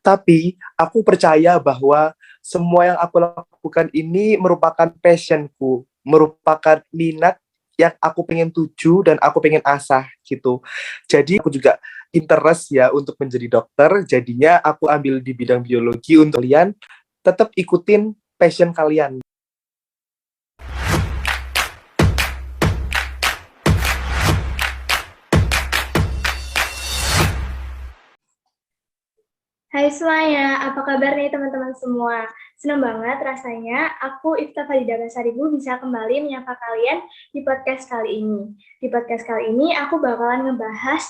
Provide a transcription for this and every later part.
Tapi aku percaya bahwa semua yang aku lakukan ini merupakan passionku, merupakan minat yang aku pengen tuju dan aku pengen asah gitu. Jadi aku juga interest ya untuk menjadi dokter, jadinya aku ambil di bidang biologi untuk kalian tetap ikutin passion kalian. Hai semuanya, apa kabar nih teman-teman semua? Senang banget rasanya aku Ifta Fadida Basaribu bisa kembali menyapa kalian di podcast kali ini. Di podcast kali ini aku bakalan ngebahas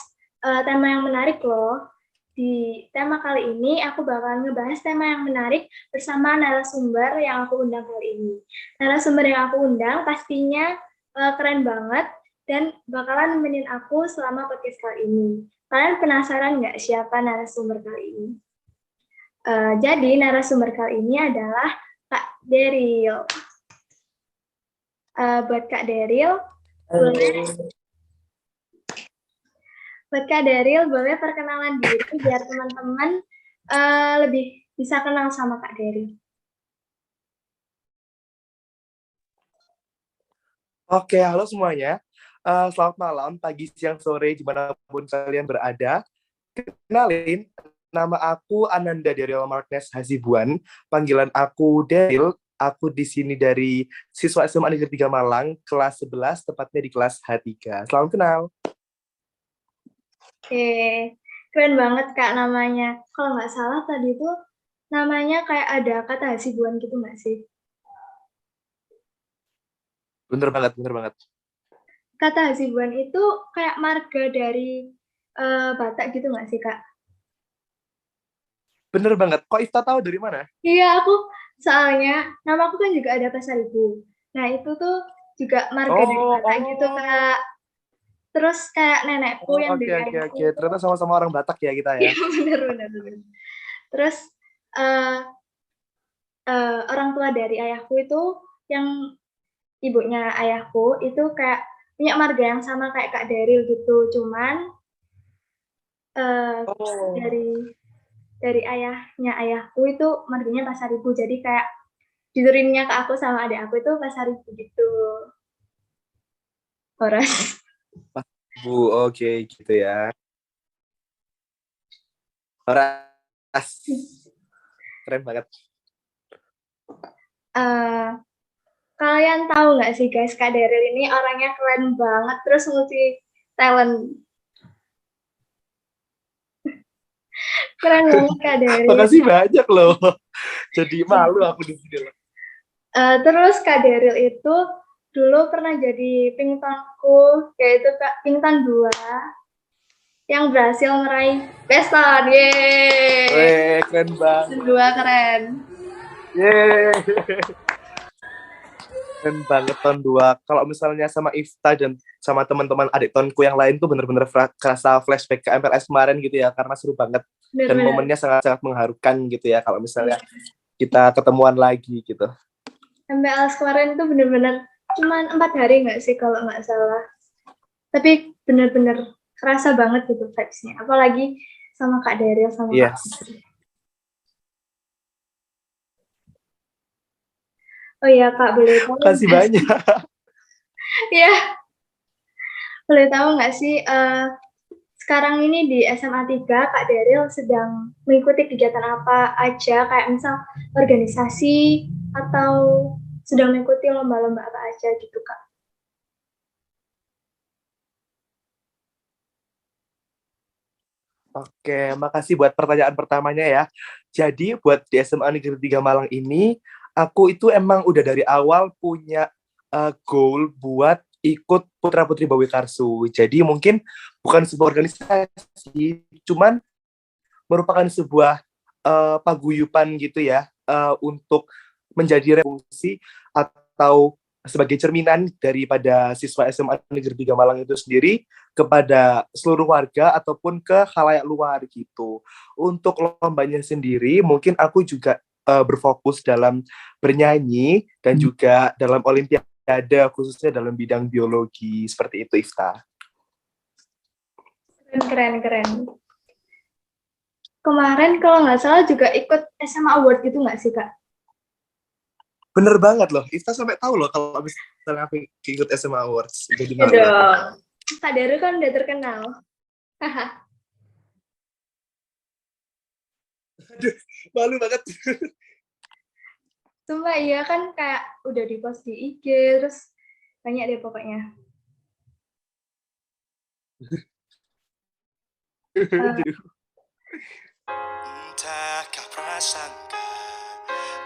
tema yang menarik loh. Di tema kali ini aku bakalan ngebahas tema yang menarik bersama narasumber yang aku undang kali ini. Narasumber yang aku undang pastinya keren banget dan bakalan nemenin aku selama podcast kali ini. Kalian penasaran nggak siapa narasumber kali ini? Jadi narasumber kali ini adalah Kak Deril. Buat Kak Deril, boleh perkenalan diri biar teman-teman lebih bisa kenal sama Kak Deril. Oke, halo semuanya. Selamat malam, pagi, siang, sore, dimanapun kalian berada. Kenalin, nama aku Ananda Daryl Marques Hasibuan. Panggilan aku Daryl. Aku di sini dari siswa SMA Negeri 3 Malang, kelas 11, tepatnya di kelas H3. Selamat kenal. Oke, keren banget Kak namanya. Kalau nggak salah tadi tuh namanya kayak ada kata Hasibuan gitu nggak sih? Bener banget, bener banget. Kata Hasibuan itu kayak marga dari Batak gitu nggak sih Kak? Bener banget. Kok Ifta tahu dari mana? Iya, soalnya nama aku kan juga ada Pasaribu. Nah, itu tuh juga marga dari Batak gitu, Kak. Terus kayak nenekku yang Oke, dari oke, ayahku oke. itu, Ternyata sama-sama orang Batak ya kita ya. iya bener. Terus uh, orang tua dari ayahku itu, yang ibunya ayahku itu kayak punya marga yang sama kayak Kak Deril gitu. Cuman dari ayahnya ayahku itu marganya Pasaribu. Jadi kayak dituruninnya ke aku sama adik aku itu Pasaribu gitu. Horas. Bu, oke gitu ya. Horas. Keren banget. Kalian tahu nggak sih guys, Kak Daryl ini orangnya keren banget, terus multi talent. Keren banget Kak Daryl. Makasih banyak loh. Jadi malu aku di sini loh. Terus Kak Daryl itu dulu pernah jadi pingtonku, yaitu Kak Pington 2 yang berhasil meraih Beston. Weh, keren banget. 2 keren. Yeay. Keren banget tahun 2. Kalau misalnya sama Ifta dan sama teman-teman adik tonku yang lain tuh bener-bener kerasa flashback ke MPLS kemarin gitu ya, karena seru banget. Dan momennya sangat-sangat mengharukan gitu ya, kalau misalnya kita ketemuan lagi gitu. MPLS kemarin tuh bener-bener cuman 4 hari nggak sih kalau nggak salah. Tapi bener-bener kerasa banget gitu vibes-nya. Apalagi sama Kak Daryl sama Kak Putri. Oh iya Kak, boleh tahu? Kasih banyak. Iya. Boleh tahu nggak sih, sekarang ini di SMA 3, Kak Daryl sedang mengikuti kegiatan apa aja, kayak misal organisasi, atau sedang mengikuti lomba-lomba apa aja gitu Kak? Oke, makasih buat pertanyaan pertamanya ya. Jadi buat di SMA Negeri 3 Malang ini, aku itu emang udah dari awal punya goal buat ikut Putra Putri Bawi Karsu. Jadi mungkin bukan sebuah organisasi, cuman merupakan sebuah paguyupan gitu ya, untuk menjadi revolusi atau sebagai cerminan daripada siswa SMA Negeri 3 Malang itu sendiri kepada seluruh warga ataupun ke khalayak luar gitu. Untuk lombanya sendiri, mungkin aku juga berfokus dalam bernyanyi dan juga dalam olimpiade, khususnya dalam bidang biologi, seperti itu, Ifta. Keren. kemarin kalau nggak salah juga ikut SMA Award gitu nggak sih, Kak? Bener banget loh, Ifta sampai tahu loh kalau misalnya aku ikut SMA Awards, jadi Ya malu aku. dong. Kak Daru kan udah terkenal. Aduh, malu banget. Sumpah iya kan kayak udah di-post di IG, terus banyak deh pokoknya. Aduh. Entahkah prasangka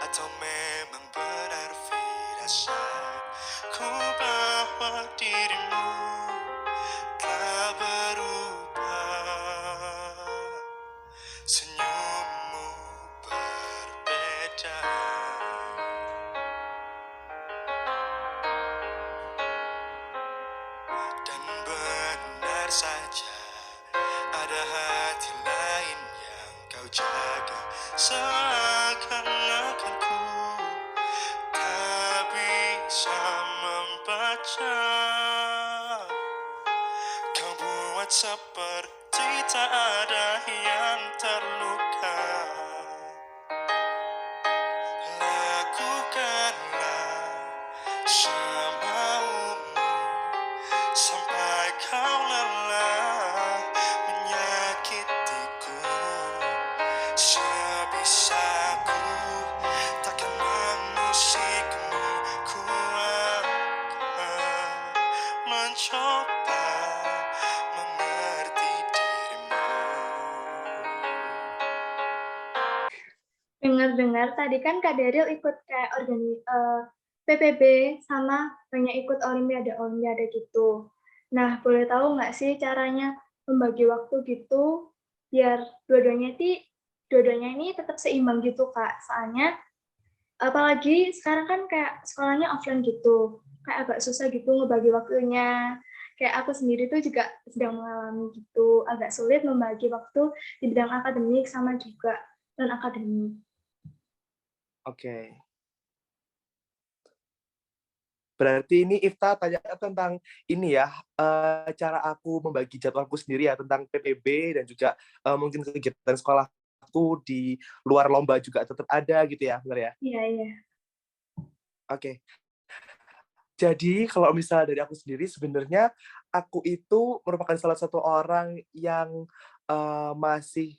atau memang benar firasatku bahwa dirimu telah berubah. Senyummu berbeda dan benar saja ada hati lain yang kau jaga. Seakan-akan ku tak bisa membaca. Kau buat seperti tak ada yang terluka. Lakukanlah semaumu sampai kau lelah menyakitiku. Sebisaku takkan mengusikmu, ku akan mencoba mengerti dirimu. Dengar-dengar tadi kan Kak Daryl ikut kayak PPB sama banyak ikut olimpiade gitu. Nah, boleh tahu nggak sih caranya membagi waktu gitu biar dua-duanya ini tetap seimbang gitu, Kak. Soalnya apalagi sekarang kan kayak sekolahnya offline gitu. Kayak agak susah gitu ngebagi waktunya. Kayak aku sendiri tuh juga sedang mengalami gitu, agak sulit membagi waktu di bidang akademik sama juga non-akademik. Oke. Berarti ini Ifta tanya tentang ini ya, cara aku membagi jadwalku sendiri ya, tentang PPB dan juga mungkin kegiatan sekolahku di luar lomba juga tetap ada gitu ya, benar ya? Iya, iya. Oke. Jadi kalau misalnya dari aku sendiri, sebenarnya aku itu merupakan salah satu orang yang masih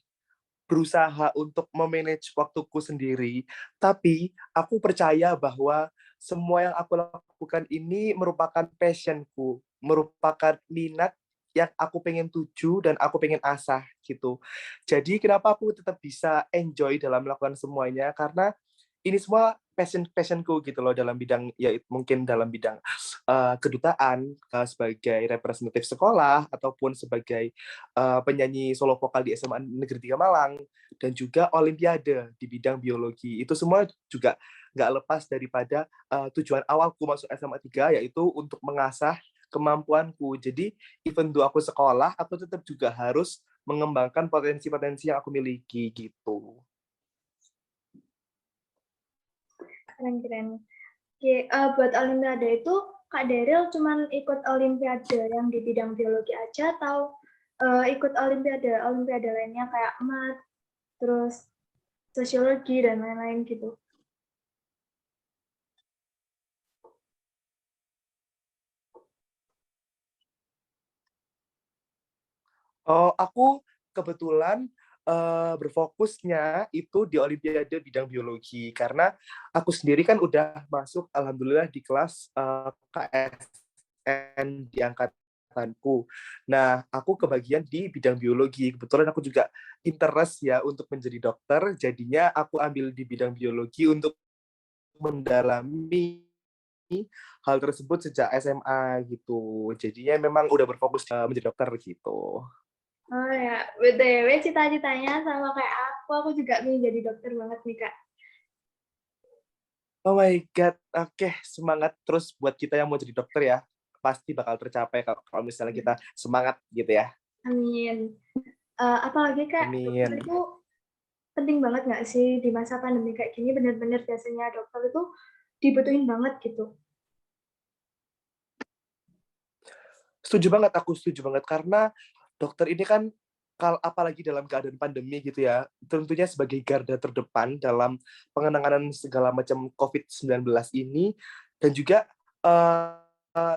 berusaha untuk memanage waktuku sendiri, tapi aku percaya bahwa semua yang aku lakukan ini merupakan passion-ku, merupakan minat yang aku pengen tuju dan aku pengen asah gitu. Jadi kenapa aku tetap bisa enjoy dalam melakukan semuanya, karena ini semua passionku gitu loh, dalam bidang ya mungkin dalam bidang kedutaan, sebagai representatif sekolah ataupun sebagai penyanyi solo vokal di SMA Negeri 3 Malang, dan juga olimpiade di bidang biologi. Itu semua juga nggak lepas daripada tujuan awalku masuk SMA 3, yaitu untuk mengasah kemampuanku. Jadi even though aku sekolah, aku tetap juga harus mengembangkan potensi-potensi yang aku miliki gitu. Keren-keren. Oke, buat olimpiade itu Kak Daryl cuman ikut olimpiade yang di bidang biologi aja atau ikut olimpiade lainnya kayak math, terus sosiologi dan lain-lain gitu. Oh, aku kebetulan berfokusnya itu di Olimpiade bidang biologi, karena aku sendiri kan udah masuk alhamdulillah di kelas KSN di angkatanku. Nah, aku kebagian di bidang biologi. Kebetulan aku juga interest ya untuk menjadi dokter, jadinya aku ambil di bidang biologi untuk mendalami hal tersebut sejak SMA gitu. Jadinya memang udah berfokus menjadi dokter gitu. Oh ya, BTW cita-citanya sama kayak aku juga ingin jadi dokter banget nih Kak. Oh my God, oke, semangat terus buat kita yang mau jadi dokter ya. Pasti bakal tercapai kalau misalnya kita semangat gitu ya. Amin. Apalagi Kak, dokter Amin. itu penting banget nggak sih di masa pandemi kayak gini, bener-bener biasanya dokter itu dibutuhin banget gitu. Setuju banget, aku setuju banget. Karena dokter ini kan apalagi dalam keadaan pandemi gitu ya, tentunya sebagai garda terdepan dalam penanganan segala macam COVID-19 ini, dan juga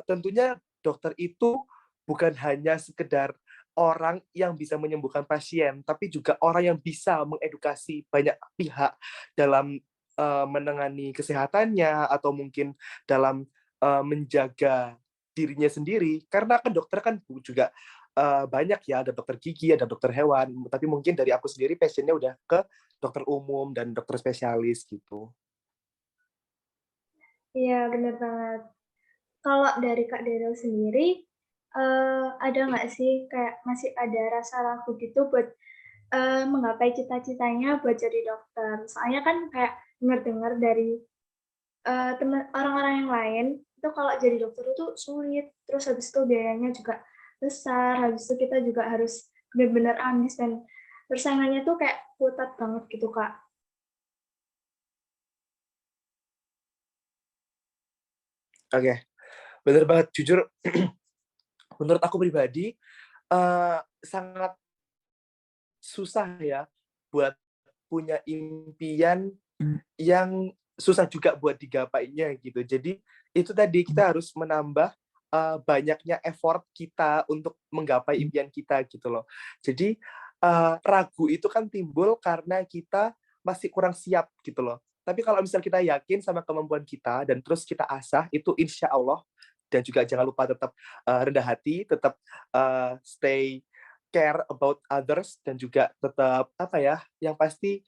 tentunya dokter itu bukan hanya sekedar orang yang bisa menyembuhkan pasien, tapi juga orang yang bisa mengedukasi banyak pihak dalam menangani kesehatannya atau mungkin dalam menjaga dirinya sendiri. Karena kan dokter kan juga banyak ya, ada dokter gigi, ada dokter hewan, tapi mungkin dari aku sendiri passionnya udah ke dokter umum dan dokter spesialis gitu. Iya, bener banget. Kalau dari Kak Daryl sendiri, ada nggak sih kayak masih ada rasa ragu gitu buat menggapai cita-citanya buat jadi dokter? Soalnya kan kayak dengar-dengar dari teman orang-orang yang lain itu kalau jadi dokter itu sulit, terus habis itu biayanya juga besar, habis itu kita juga harus benar-benar ambis dan persaingannya tuh kayak ketat banget gitu, Kak. Oke, bener banget. Jujur, menurut aku pribadi, sangat susah ya buat punya impian yang susah juga buat digapainya gitu. Jadi itu tadi kita harus menambah banyaknya effort kita untuk menggapai impian kita gitu loh. Jadi ragu itu kan timbul karena kita masih kurang siap gitu loh. Tapi kalau misal kita yakin sama kemampuan kita dan terus kita asah, itu insya Allah, dan juga jangan lupa tetap rendah hati, tetap stay care about others, dan juga tetap apa ya, yang pasti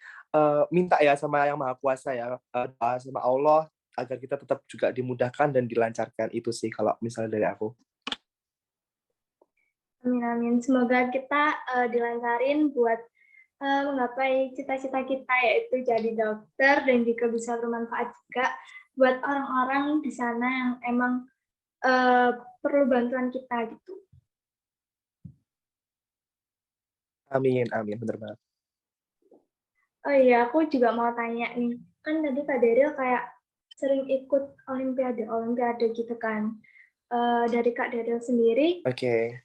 minta ya sama yang maha kuasa ya, doa sama Allah agar kita tetap juga dimudahkan dan dilancarkan. Itu sih kalau misalnya dari aku. Amin, amin. Semoga kita dilancarin buat menggapai cita-cita kita, yaitu jadi dokter dan juga bisa bermanfaat juga buat orang-orang di sana yang emang perlu bantuan kita gitu. Amin, amin, bener banget. Oh iya, aku juga mau tanya nih, kan tadi Kak Daryl kayak sering ikut olimpiade gitu kan. Dari Kak Daryl sendiri, Oke.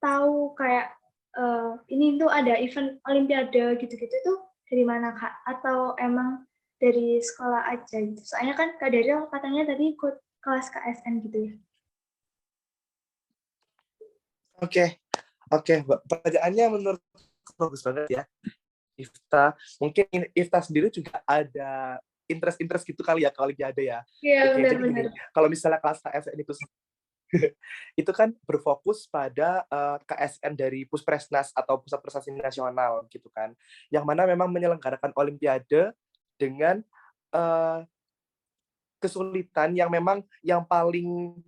tahu kayak ini tuh ada event olimpiade gitu-gitu tuh dari mana, Kak? Atau emang dari sekolah aja gitu? Soalnya kan Kak Daryl katanya tadi ikut kelas KSN gitu ya. Oke, oke, Mbak. Pertanyaannya menurut bagus banget ya, Ifta. Mungkin Ifta sendiri juga ada interest-interest gitu kali ya ke Olimpiade ya. Iya, Oke, jadi benar-benar. gini, kalau misalnya kelas KSN itu itu kan berfokus pada KSN dari Puspresnas atau Pusat Prestasi Nasional gitu kan, yang mana memang menyelenggarakan Olimpiade dengan eh, kesulitan yang memang yang paling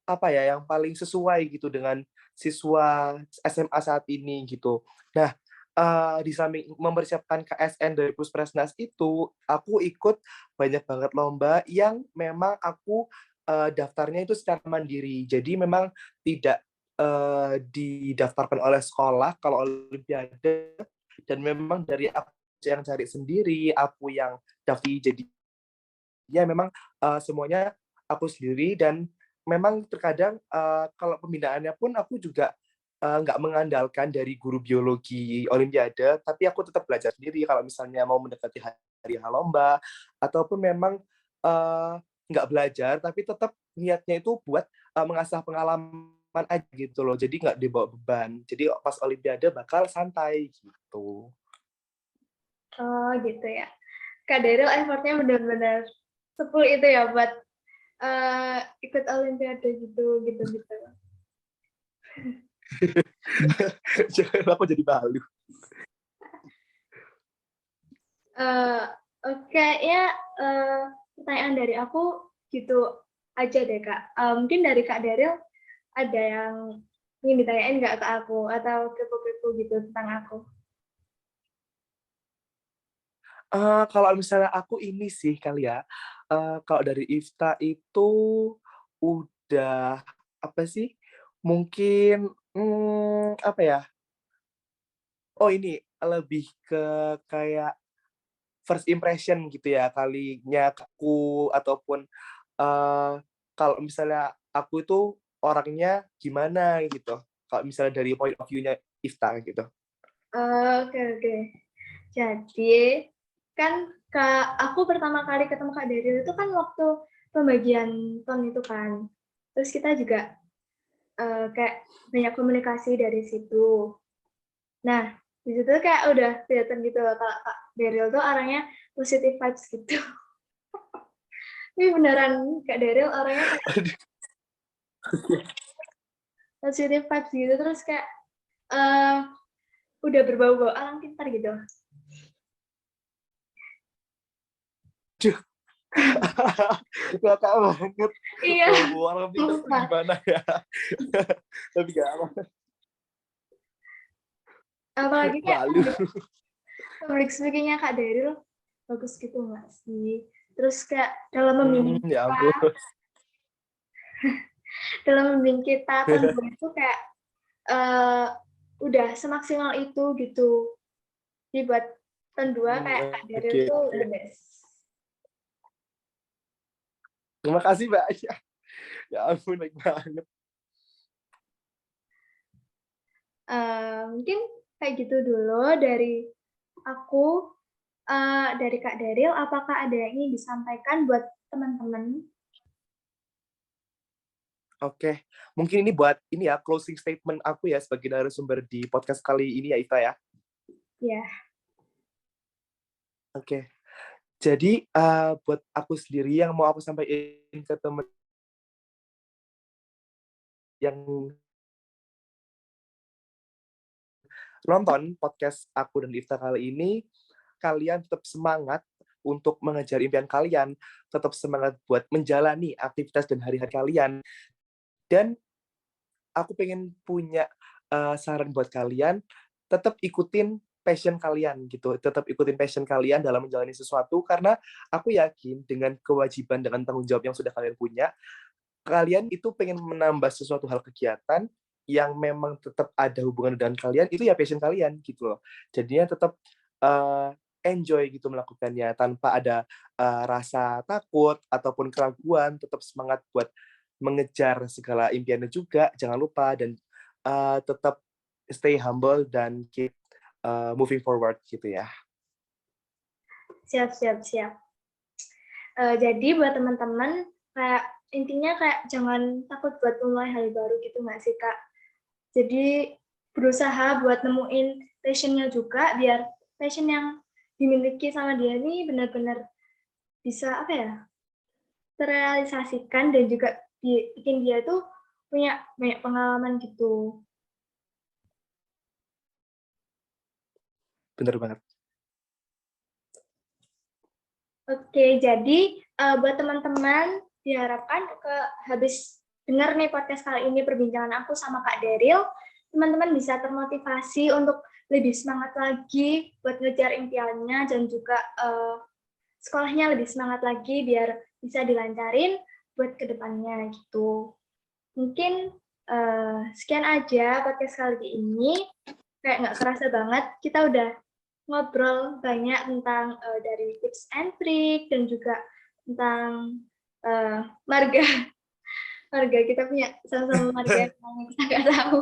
apa ya, yang paling sesuai gitu dengan siswa SMA saat ini gitu. Nah, di samping mempersiapkan KSN dari Puspresnas itu, aku ikut banyak banget lomba yang memang aku daftarnya itu secara mandiri. Jadi memang tidak didaftarkan oleh sekolah kalau Olimpiade, dan memang dari aku yang cari sendiri, aku yang daftar. Jadi ya memang semuanya aku sendiri, dan memang terkadang kalau pembinaannya pun aku juga nggak mengandalkan dari guru biologi Olimpiade, tapi aku tetap belajar sendiri kalau misalnya mau mendekati hari lomba, ataupun memang eh, nggak belajar, tapi tetap niatnya itu buat mengasah pengalaman aja gitu loh, jadi nggak dibawa beban. Jadi pas Olimpiade bakal santai gitu. Oh gitu ya. Kak Daryl effortnya benar-benar sepuluh itu ya buat ikut olimpiade gitu gitu gitu. Jangan, aku jadi malu. Oke ya, pertanyaan dari aku gitu aja deh Kak. Mungkin dari Kak Daryl ada yang ingin ditanyain nggak ke aku atau kepo-kepo gitu tentang aku? Kalau misalnya aku ini sih kali ya, kalau dari Ifta itu udah apa sih? Mungkin apa ya? Oh ini lebih ke kayak first impression gitu ya kalinya ke aku, ataupun eh, kalau misalnya aku itu orangnya gimana gitu. Kalau misalnya dari point of view-nya Ifta gitu. Oke. Jadi kan aku pertama kali ketemu Kak Daryl itu kan waktu pembagian ton itu kan. Terus kita juga kayak banyak komunikasi dari situ. Nah, di situ kayak udah kelihatan gitu loh kalau Kak Daryl tuh orangnya positive vibes gitu. Ini beneran Kak Daryl orangnya kayak positive vibes gitu, terus kayak udah berbau-bau orang pintar gitu. Kakak banget. Iya. Orang pintar tuh gimana ya? Tapi gak apa. Apalagi kayak Malu. public speaking-nya Kak Daryl bagus gitu nggak sih? Terus kayak dalam membimbing Ya ampun. kita tentu itu kayak udah semaksimal itu gitu. Jadi buat tahun 2 kayak Kak Daryl tuh the best. Terima kasih Mbak. Ya ampun, baik banget. Mungkin kayak gitu dulu dari aku, dari Kak Daryl. Apakah ada yang ingin disampaikan buat teman-teman? Oke, mungkin ini buat ini ya closing statement aku ya sebagai narasumber di podcast kali ini ya Ifta ya. Ya. Oke. Jadi buat aku sendiri yang mau aku sampaikan ke teman yang nonton podcast aku dan Ifta kali ini, kalian tetap semangat untuk mengejar impian kalian, tetap semangat buat menjalani aktivitas dan hari-hari kalian. Dan aku pengen punya saran buat kalian, tetap ikutin passion kalian gitu, tetap ikutin passion kalian dalam menjalani sesuatu, karena aku yakin dengan kewajiban, dengan tanggung jawab yang sudah kalian punya, kalian itu pengen menambah sesuatu hal kegiatan yang memang tetap ada hubungan dengan kalian, itu ya passion kalian gitu loh. Jadinya tetap enjoy gitu melakukannya tanpa ada rasa takut ataupun keraguan, tetap semangat buat mengejar segala impiannya juga, jangan lupa, dan tetap stay humble dan keep moving forward gitu ya. Siap. Jadi buat teman-teman, kayak intinya kayak jangan takut buat mulai hal baru gitu nggak sih Kak? Jadi berusaha buat nemuin passion-nya juga, biar passion yang dimiliki sama dia ini benar-benar bisa terrealisasikan dan juga bikin dia tuh punya banyak pengalaman gitu. Bener banget. Oke, jadi buat teman-teman diharapkan habis dengar nih podcast kali ini perbincangan aku sama Kak Daryl, teman-teman bisa termotivasi untuk lebih semangat lagi buat ngejar impiannya dan juga sekolahnya lebih semangat lagi biar bisa dilancarin buat kedepannya gitu. Mungkin sekian aja podcast kali ini. Kayak nggak kerasa banget, kita udah ngobrol banyak tentang dari tips and trick dan juga tentang marga kita punya sama-sama marga yang kita nggak tahu.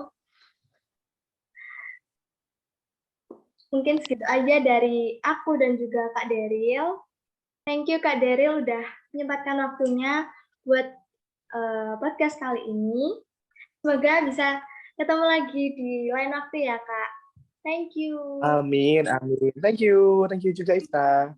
Mungkin segitu aja dari aku dan juga Kak Daryl. Thank you Kak Daryl udah menyempatkan waktunya buat podcast kali ini. Semoga bisa ketemu lagi di lain waktu ya Kak. Thank you. Amin. Thank you juga Ifta.